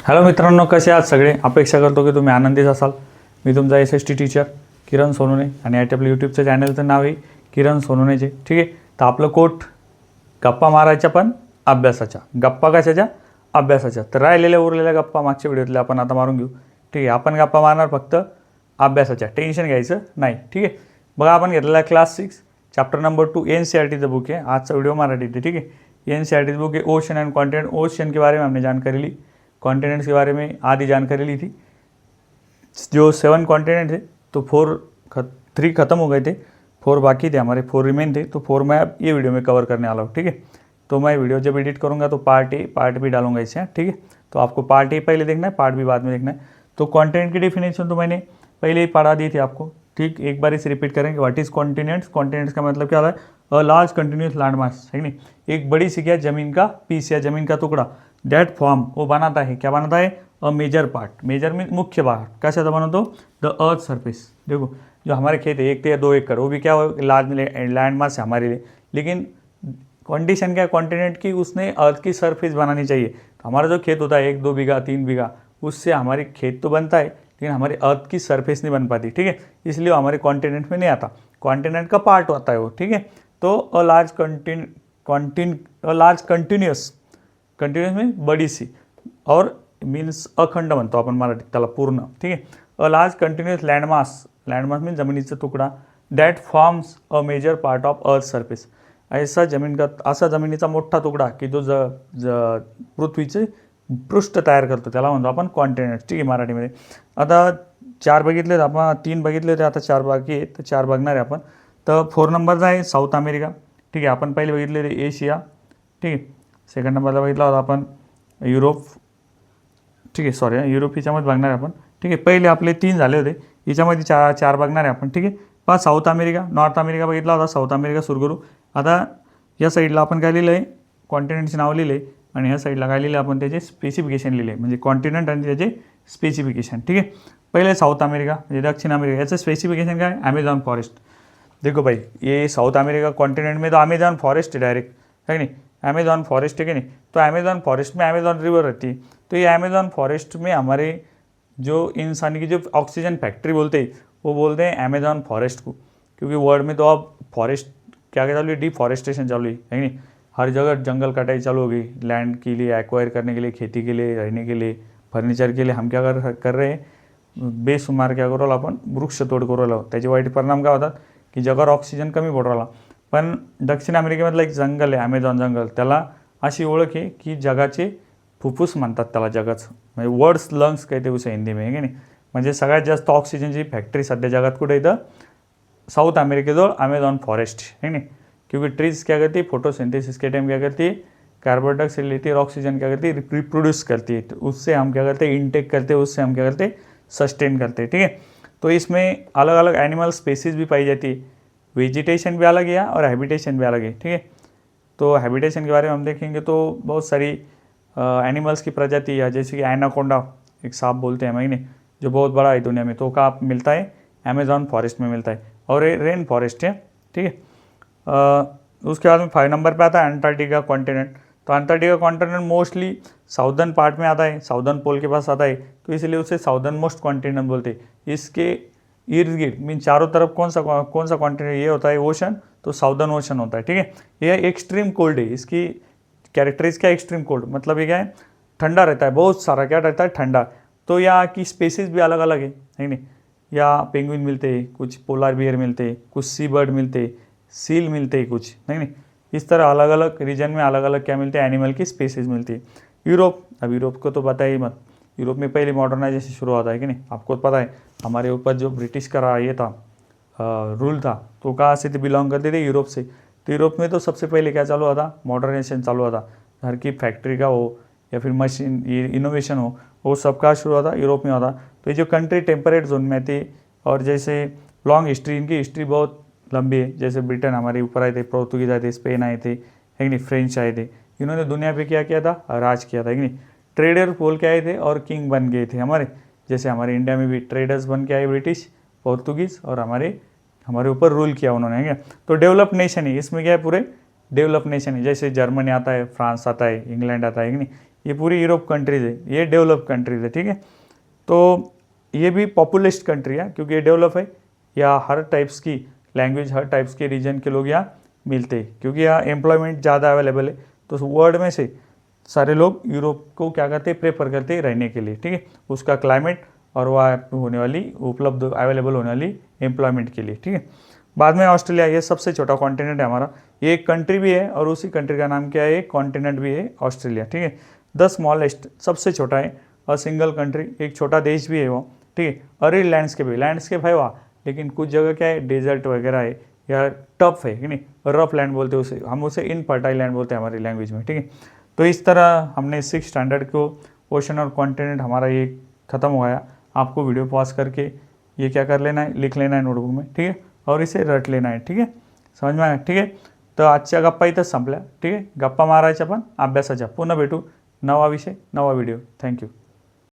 Hello मित्रांनो, कसे आहात सगळे? अपेक्षा करतो की तुम्ही आनंदीच असाल. मी तुमचा SST टीचर किरण सोनवणे आणि आपल्या यूट्यूबचं चॅनलचं नाव आहे किरण सोनवणेचे. ठीक आहे. तर आपलं कोट गप्पा मारायच्या पण अभ्यासाच्या. गप्पा कशाच्या? अभ्यासाच्या. तर राहिलेल्या उरलेल्या गप्पा मागच्या व्हिडिओतल्या आपण आता मारून घेऊ. ठीक आहे. आपण गप्पा मारणार फक्त अभ्यासाच्या, टेन्शन घ्यायचं नाही. ठीक आहे. बघा, आपण घेतलेला आहे क्लास 6 चॅप्टर नंबर 2 NCERTचं बुक है. आजचा वीडियो मराठीत है. ठीक है. NCERT बुक है ओशन एंड कॉन्टिनेंट. ओशन के बारे में हमने जानकारी ली, कॉन्टिनेंट्स के बारे में आधी जानकारी ली थी. जो 7 कॉन्टिनेंट थे तो 3 खत्म हो गए थे, 4 बाकी थे हमारे, 4 रिमेन थे. तो 4 मैं अब ये वीडियो में कवर करने वाला हूँ. ठीक है. तो मैं वीडियो जब एडिट करूँगा तो पार्ट ए पार्ट बी डालूंगा इससे. ठीक है. तो आपको पार्ट ए पहले देखना है, पार्ट बी बाद में देखना है. तो कॉन्टिनेंट की डेफिनेशन तो मैंने पहले ही पढ़ा दी थी आपको. ठीक, एक बार इसे रिपीट करेंगे. What is continents? कॉन्टिनेंट्स का मतलब क्या होता है? A large continuous land mass, है नहीं, एक बड़ी सी क्या जमीन का पीस या जमीन का टुकड़ा, दैट फॉर्म वो बनाता है, क्या बनाता है? A major part. Major mean मुख्य भाग. कैसे बनाता हो? The earth surface. देखो, जो हमारे खेत है 1 या 2 एकड़, वो भी क्या हो, लार्ज लैंड मास है हमारे लिए. लेकिन कंडीशन क्या है कॉन्टिनेंट की? उसने अर्थ की सरफेस बनानी चाहिए. तो हमारा जो खेत होता है 1-2 बीघा 3 बीघा, उससे हमारे खेत तो बनता है लेकिन हमारी अर्थ की सरफेस नहीं बन पाती. ठीक है. इसलिए वो हमारे कॉन्टिनेंट में नहीं आता. कॉन्टिनेंट का पार्ट होता है वो. ठीक है. तो अ लार्ज कंटिन्यूअस में बड़ी सी, और मीन्स अखंड म्हणतो आपण मराठीत त्याला पूर्ण. ठीक आहे. A large continuous landmass mean जमिनीचा तुकडा, that forms a major part of earth surface. असा जमिनीचा मोठा तुकडा की जो पृथ्वीचे पृष्ठ तयार करतो, त्याला म्हणतो आपण कॉन्टिनेंट. ठीक आहे मराठीमध्ये. आता 4 बघितलेत आपण, 3 बघितले होते, आता 4 बाकी आहेत, तर 4 बघणार आहे आपण. तर 4 नंबरचा आहे साऊथ अमेरिका. ठीक आहे. आपण पहिले बघितले होते एशिया. ठीक आहे. सेकंड नंबरला बघितला होता आपण युरोप. ठीक आहे, सॉरी, युरोप हिच्यामध्ये बघणार आहे आपण. ठीक आहे. पहिले आपले 3 झाले होते, हिच्यामध्ये 4 बघणार आहे आपण. ठीक आहे. पहा, साऊथ अमेरिका, नॉर्थ अमेरिका बघितला होता. साऊथ अमेरिका सुरू करू. आता या साईडला आपण काय लिहिलं आहे? कॉन्टिनेंटचे नाव लिहिले आहे, आणि ह्या साईडला काय लिहिलं आपण? त्याचे स्पेसिफिकेशन लिहिले, म्हणजे कॉन्टिनेंट आणि त्याचे स्पेसिफिकेशन. ठीक आहे. पहिले साऊथ अमेरिका म्हणजे दक्षिण अमेरिका, याचं स्पेसिफिकेशन काय? Amazon forest. देखो भाई, ये साउथ अमेरिका कॉन्टिनेंट में तो अमेज़न फॉरेस्ट है डायरेक्ट, है कि नहीं, अमेज़न फॉरेस्ट है कि नहीं. तो अमेज़न फॉरेस्ट में अमेज़न रिवर रहती है. तो ये अमेज़न फॉरेस्ट में हमारे जो इंसान की जो ऑक्सीजन फैक्ट्री बोलते हैं, वो बोलते हैं अमेज़न फॉरेस्ट को. क्योंकि वर्ल्ड में तो अब फॉरेस्ट क्या चालू है? डिफॉरेस्टेशन चालू है नहीं. हर जगह जंगल कटाई चालू हो गई लैंड के लिए, एक्वायर करने के लिए, खेती के लिए, रहने के लिए, फर्निचर के लिए. हम क्या कर रहे हैं? बेसुमार क्या करू आपण? वृक्षतोड करू राहिलो. त्याचे वाईट परिणाम काय होतात की जगावर ऑक्सिजन कमी पडू राहिला. पण दक्षिण अमेरिकेमधलं एक जंगल आहे, अमेझॉन जंगल, त्याला अशी ओळख आहे की जगाचे फुफ्फुस म्हणतात त्याला, जगाचं म्हणजे वर्ड्स लंग्स कहते उसे हिंदी में, है की नाही. म्हणजे सगळ्यात जास्त ऑक्सिजनची फॅक्टरी सध्या जगात कुठे इथं साऊथ अमेरिकेजवळ अमेझॉन फॉरेस्ट, है नहीं. क्योंकि ट्रीज क्या करती है? फोटोसिंथेसिस के टाइम क्या करती है? कार्बन डाइऑक्साइड लेती है और ऑक्सीजन क्या करती है? रिप्रोड्यूस करती है. तो उससे हम क्या करते हैं? इंटेक करते हैं, उससे हम क्या करते हैं? सस्टेन करते हैं. ठीक है. तो इसमें अलग अलग एनिमल स्पेसीज भी पाई जाती है. वेजिटेशन भी अलग है और हैबिटेशन भी अलग है. ठीक है. तो हैबिटेशन के बारे में हम देखेंगे तो बहुत सारी एनिमल्स की प्रजाति है, जैसे कि एनाकोंडा, एक सांप बोलते हैं महीने, जो बहुत बड़ा है दुनिया में, तो कहाँ मिलता है? अमेज़ॉन फॉरेस्ट में मिलता है. और ये रेन फॉरेस्ट है. ठीक है. उसके बाद में 5 नंबर पे आता है अंटार्कटिका कॉन्टिनेंट. तो Antarctica continent mostly southern part में आता है, साउदर्न पोल के पास आता है, तो इसलिए उसे साउदर्न मोस्ट कॉन्टिनेंट बोलते हैं. इसके इर्द गिर्द मीन चारों तरफ कौन सा कॉन्टिनेंट ये होता है? ओशन. तो साउदर्न ओशन होता है. ठीक है. यह एक्सट्रीम कोल्ड है. इसकी कैरेक्टरिस्टिक क्या? एक्सट्रीम कोल्ड मतलब ये क्या है? ठंडा रहता है, बहुत सारा क्या रहता है? ठंडा. तो यहाँ की स्पेसीज भी अलग अलग है नहीं. यहाँ पेंगुइन मिलते हैं, कुछ पोलर बियर मिलते हैं, कुछ सी बर्ड मिलते हैं, सील मिलते हैं कुछ, नहीं. इस तरह अलग अलग रीजन में अलग अलग क्या मिलते हैं? एनिमल की स्पेसीज मिलती है. यूरोप, अब यूरोप को तो पता ही मत. यूरोप में पहले मॉडर्नाइजेशन शुरू होता है कि नहीं, आपको पता है. हमारे ऊपर जो ब्रिटिश का ये था रूल था, तो कहाँ से बिलोंग करते थे? यूरोप से. तो यूरोप में तो सबसे पहले क्या चालू हुआ था? मॉडर्नाइजेशन चालू हुआ था. घर की फैक्ट्री का हो या फिर मशीन, ये इनोवेशन हो, वो सब का शुरू हुआ था यूरोप में होता. तो ये जो कंट्री टेम्परेट जोन में थी, और जैसे लॉन्ग हिस्ट्री, इनकी हिस्ट्री बहुत लंबी है. जैसे ब्रिटेन हमारे ऊपर आए थे, पोर्तुगीज आए थे, स्पेन आए थे, है नहीं, फ्रेंच आए थे. इन्होंने दुनिया पे क्या किया था? राज किया था, है नहीं. ट्रेडर बोल के आए थे और किंग बन गए थे हमारे. जैसे हमारे इंडिया में भी ट्रेडर्स बन के आए ब्रिटिश, पोर्तुगीज़, और हमारे ऊपर रूल किया उन्होंने, है क्या. तो डेवलप नेशन है, इसमें क्या है? पूरे डेवलप नेशन है. जैसे जर्मनी आता है, फ्रांस आता है, इंग्लैंड आता है कि नहीं. ये पूरी यूरोप कंट्रीज है, ये डेवलप कंट्रीज है, ठीक है। तो ये भी पॉपुलेस्ट कंट्री है क्योंकि ये डेवलप है, या हर टाइप्स की लैंग्वेज, हर टाइप्स के रीजन के लोग यहाँ मिलते हैं क्योंकि यहाँ एम्प्लॉयमेंट ज़्यादा अवेलेबल है। तो वर्ल्ड में से सारे लोग यूरोप को क्या करते हैं, प्रेफर करते हैं रहने के लिए, ठीक है, उसका क्लाइमेट और वहाँ होने वाली उपलब्ध अवेलेबल होने वाली एम्प्लॉयमेंट के लिए, ठीक है। बाद में ऑस्ट्रेलिया, ये सबसे छोटा कॉन्टिनेंट है हमारा, ये एक कंट्री भी है और उसी कंट्री का नाम क्या है, एक कॉन्टिनेंट भी है ऑस्ट्रेलिया, ठीक है। द स्मॉलेस्ट, सबसे छोटा है, और सिंगल कंट्री, एक छोटा देश भी है वो, ठीक है। और ये लैंडस्केप है वहाँ, लेकिन कुछ जगह क्या है, डेजर्ट वगैरह है या टफ है कि नहीं, रफ लैंड बोलते हैं उसे, हम उसे इनफर्टाइल लैंड बोलते हैं हमारी लैंग्वेज में, ठीक है। तो इस तरह हमने 6 स्टैंडर्ड को ओशन और कॉन्टिनेंट हमारा ये ख़त्म हो गया। आपको वीडियो पॉज करके ये क्या कर लेना है, लिख लेना है नोटबुक में, ठीक है, और इसे रट लेना है, ठीक है, समझ में आया, ठीक आहे। तर आजच्या गप्पा इथंच संपल्या, ठीक आहे। गप्पा मारायच्या पण अभ्यासाच्या, पुन्हा भेटू नवा विषय नवा व्हिडिओ। थँक्यू।